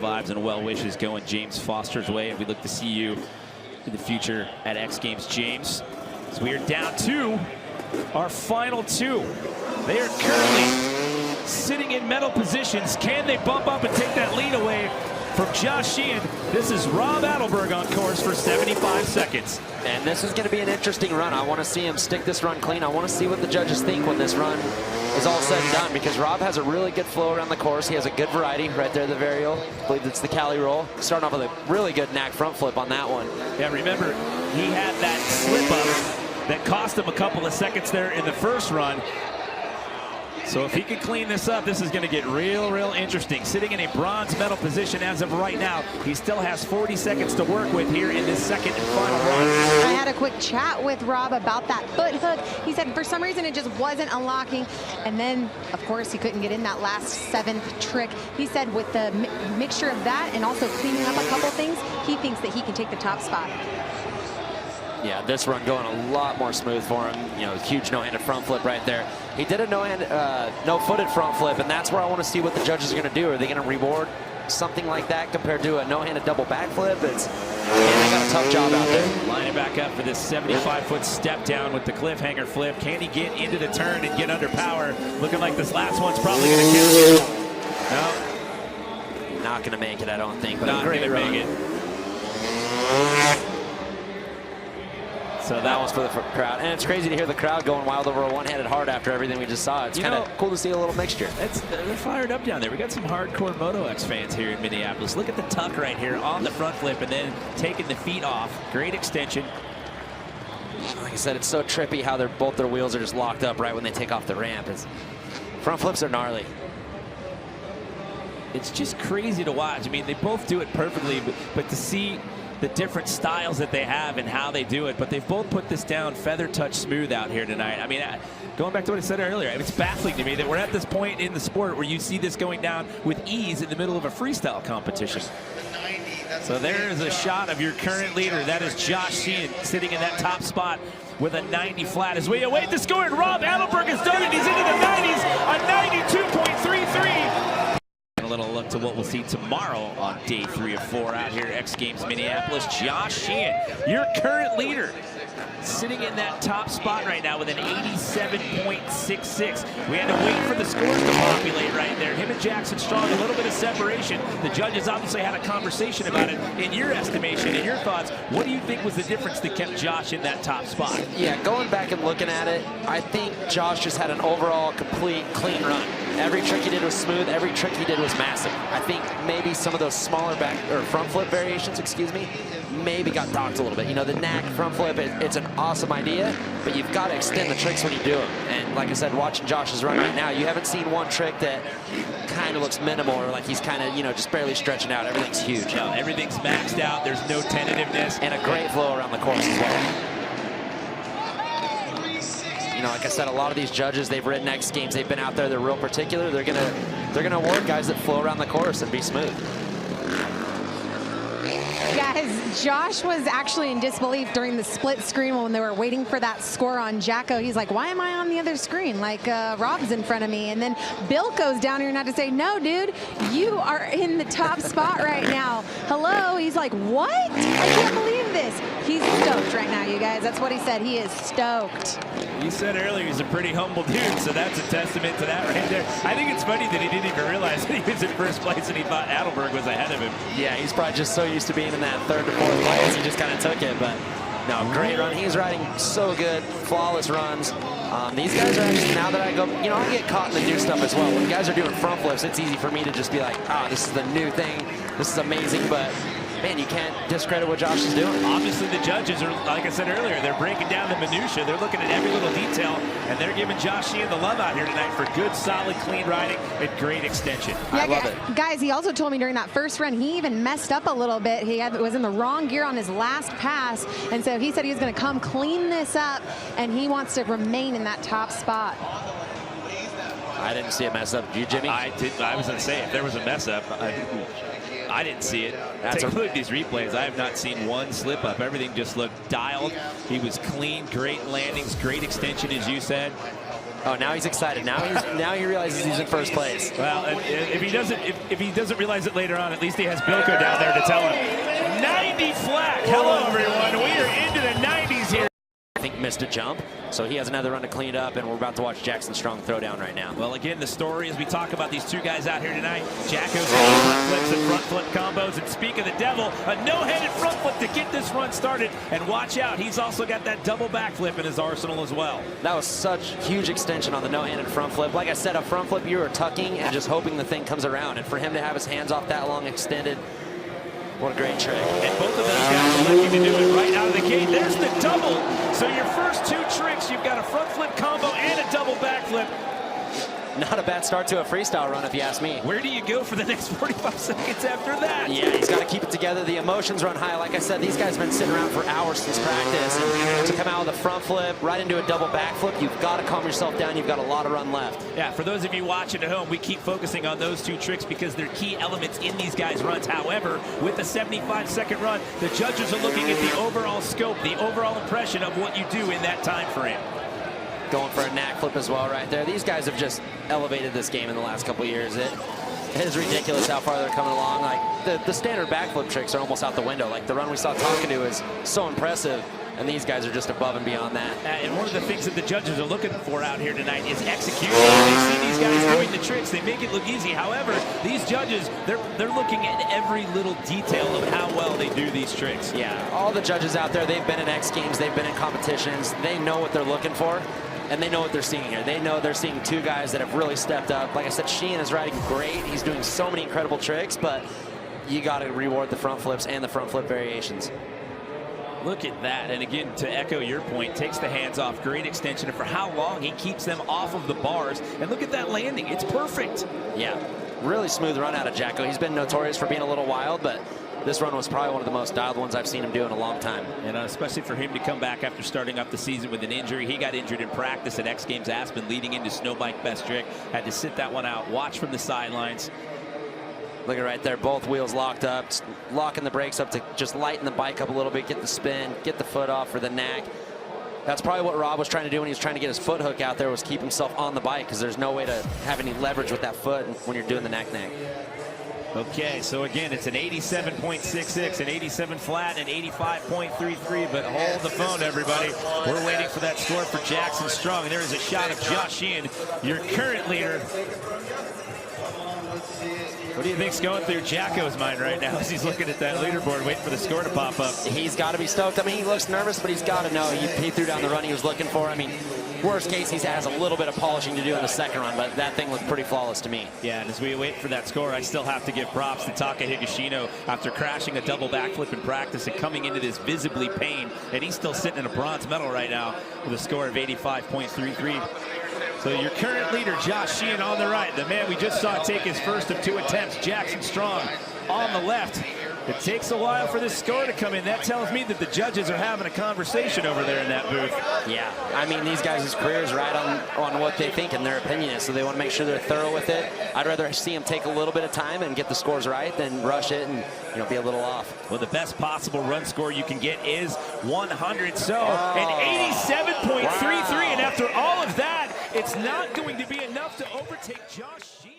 Vibes and well wishes going James Foster's way, and we look to see you in the future at X Games, James. So we are down to our final two. They are currently sitting in medal positions. Can they bump up and take that lead away from Josh Sheehan? This is Rob Adelberg on course for 75 seconds. And this is going to be an interesting run. I want to see him stick this run clean. I want to see what the judges think when this run is all said and done, because Rob has a really good flow around the course. He has a good variety right there, the varial. I believe it's the Cali roll. Starting off with a really good knack front flip on that one. Yeah, remember, he had that slip up that cost him a couple of seconds there in the first run. So if he can clean this up, this is going to get real interesting. Sitting in a bronze medal position as of right now. He still has 40 seconds to work with here in this second and final run. I had a quick chat with Rob about that foot hook. He said for some reason it just wasn't unlocking. And then, of course, he couldn't get in that last seventh trick. He said with the mixture of that and also cleaning up a couple things, he thinks that he can take the top spot. Yeah, this run going a lot more smooth for him. You know, huge no-handed front flip right there. He did a no-footed front flip, and that's where I want to see what the judges are going to do. Are they going to reward something like that compared to a no-handed double backflip? They got a tough job out there. Lining back up for this 75-foot step down with the cliffhanger flip. Can he get into the turn and get under power? Looking like this last one's probably going to count. No. Not going to make it, I don't think. But Not going to make it. So that one's for the crowd. And it's crazy to hear the crowd going wild over a one-handed hard after everything we just saw. It's kind of cool to see a little mixture. They're fired up down there. We got some hardcore Moto X fans here in Minneapolis. Look at the tuck right here on the front flip and then taking the feet off. Great extension. Like I said, it's so trippy how both their wheels are just locked up right when they take off the ramp. Front flips are gnarly. It's just crazy to watch. I mean, they both do it perfectly, but to see the different styles that they have and how they do it, but they've both put this down feather touch smooth out here tonight. I mean, going back to what I said earlier, it's baffling to me that we're at this point in the sport where you see this going down with ease in the middle of a freestyle competition. So there is a shot of your current leader. That is Josh Sheehan sitting in that top spot with a 90 flat as we await the score, and Rob Adelberg has done it. He's into the 90s, a 92.33. A little look to what we'll see tomorrow on day 3 of 4 out here at X Games Minneapolis. Josh Sheehan, your current leader, sitting in that top spot right now with an 87.66. We had to wait for the scores to populate right there. Him and Jackson Strong, a little bit of separation. The judges obviously had a conversation about it. In your estimation, in your thoughts, what do you think was the difference that kept Josh in that top spot? Yeah, going back and looking at it, I think Josh just had an overall complete clean run. Every trick he did was smooth. Every trick he did was massive. I think maybe some of those smaller front flip variations, maybe got docked a little bit. You know, the knack front flip, it's an awesome idea, but you've got to extend the tricks when you do them. And like I said, watching Josh's run right now, you haven't seen one trick that kind of looks minimal or like he's kind of, you know, just barely stretching out. Everything's huge. No, everything's maxed out. There's no tentativeness. And a great flow around the course as well. You know, like I said, a lot of these judges, they've ridden X Games, they've been out there, they're real particular. They're gonna award guys that flow around the course and be smooth. Guys, Josh was actually in disbelief during the split screen when they were waiting for that score on Jacko. He's like, why am I on the other screen? Like, Rob's in front of me. And then Bill goes down here and had to say, no, dude, you are in the top spot right now. Hello? He's like, what? I can't believe this. He's stoked right now, you guys. That's what he said. He is stoked. You said earlier he's a pretty humble dude, so that's a testament to that right there. I think it's funny that he didn't even realize that he was in first place and he thought Adelberg was ahead of him. Yeah, he's probably just so used to being in that third to fourth place, he just kind of took it. But no, great run. He's riding so good, flawless runs. These guys are actually, now that I go, you know, I get caught in the new stuff as well. When guys are doing front flips, it's easy for me to just be like, oh, this is the new thing. This is amazing, but man, you can't discredit what Josh is doing. Obviously, the judges are, like I said earlier, they're breaking down the minutia. They're looking at every little detail, and they're giving Josh Sheehan the love out here tonight for good, solid, clean riding and great extension. Yeah, I love it. Guys, he also told me during that first run, he even messed up a little bit. He was in the wrong gear on his last pass, and so he said he was going to come clean this up, and he wants to remain in that top spot. I didn't see a mess up. Did you, Jimmy? I was going to say, if there was a mess up, I didn't see it. Take a look at these replays. I have not seen one slip up. Everything just looked dialed. He was clean, great landings, great extension, as you said. Oh, now he's excited. Now he realizes he's in first place. Well, if he doesn't realize it later on, at least he has Bilko down there to tell him. 90 flat. Hello, everyone. We are into the 90s here. I think missed a jump, so he has another run to clean it up, and we're about to watch Jackson Strong throw down right now. Well, again, the story as we talk about these two guys out here tonight, Jacko's front flips and front flip combos, and speak of the devil, a no-headed front flip to get this run started, and watch out, he's also got that double backflip in his arsenal as well. That was such huge extension on the no-handed front flip. Like I said, a front flip, you are tucking and just hoping the thing comes around, and for him to have his hands off that long extended, what a great trick. And both of those guys are lucky to do it right out of the gate. There's the double. So your first two tricks, you've got a front flip combo and a double backflip. Not a bad start to a freestyle run, if you ask me. Where do you go for the next 45 seconds after that? Yeah, he's got to keep it together. The emotions run high. Like I said, these guys have been sitting around for hours since practice. And to come out with a front flip, right into a double backflip, you've got to calm yourself down. You've got a lot of run left. Yeah, for those of you watching at home, we keep focusing on those two tricks because they're key elements in these guys' runs. However, with the 75-second run, the judges are looking at the overall scope, the overall impression of what you do in that time frame. Going for a knack flip as well right there. These guys have just elevated this game in the last couple of years. It is ridiculous how far they're coming along. Like the standard backflip tricks are almost out the window. Like the run we saw Tonka do is so impressive, and these guys are just above and beyond that. And one of the things that the judges are looking for out here tonight is execution. They see these guys doing the tricks, they make it look easy. However, these judges, they're looking at every little detail of how well they do these tricks. Yeah, all the judges out there, they've been in X Games, they've been in competitions, they know what they're looking for. And they know what they're seeing here. They know they're seeing two guys that have really stepped up. Like I said, Sheehan is riding great. He's doing so many incredible tricks, but you got to reward the front flips and the front flip variations. Look at that. And again, to echo your point, takes the hands off. Great extension. And for how long he keeps them off of the bars. And look at that landing. It's perfect. Yeah, really smooth run out of Jacko. He's been notorious for being a little wild, but this run was probably one of the most dialed ones I've seen him do in a long time. And especially for him to come back after starting up the season with an injury. He got injured in practice at X Games Aspen leading into Snowbike Best Trick. Had to sit that one out, watch from the sidelines. Look at right there, both wheels locked up, locking the brakes up to just lighten the bike up a little bit, get the spin, get the foot off for the knack. That's probably what Rob was trying to do when he was trying to get his foot hook out there, was keep himself on the bike, because there's no way to have any leverage with that foot when you're doing the knack. Okay, so again, it's an 87.66, an 87 flat, and 85.33, but hold the phone, everybody. We're waiting for that score for Jackson Strong, and there is a shot of Josh Sheehan, your current leader. What do you think's going through Jacko's mind right now as he's looking at that leaderboard, waiting for the score to pop up? He's got to be stoked. I mean, he looks nervous, but he's got to know he threw down the run he was looking for. I mean, worst case, he has a little bit of polishing to do in the second run, but that thing looked pretty flawless to me. Yeah, and as we wait for that score, I still have to give props to Taka Higashino after crashing a double backflip in practice and coming into this visibly pain, and he's still sitting in a bronze medal right now with a score of 85.33. So your current leader, Josh Sheehan, on the right. The man we just saw take his first of two attempts, Jackson Strong, on the left. It takes a while for this score to come in. That tells me that the judges are having a conversation over there in that booth. Yeah, I mean, these guys' careers ride on what they think and their opinion is, so they want to make sure they're thorough with it. I'd rather see them take a little bit of time and get the scores right than rush it and be a little off. Well, the best possible run score you can get is 100. So an 87.33, and after all of that, it's not going to be enough to overtake Josh Sheehan.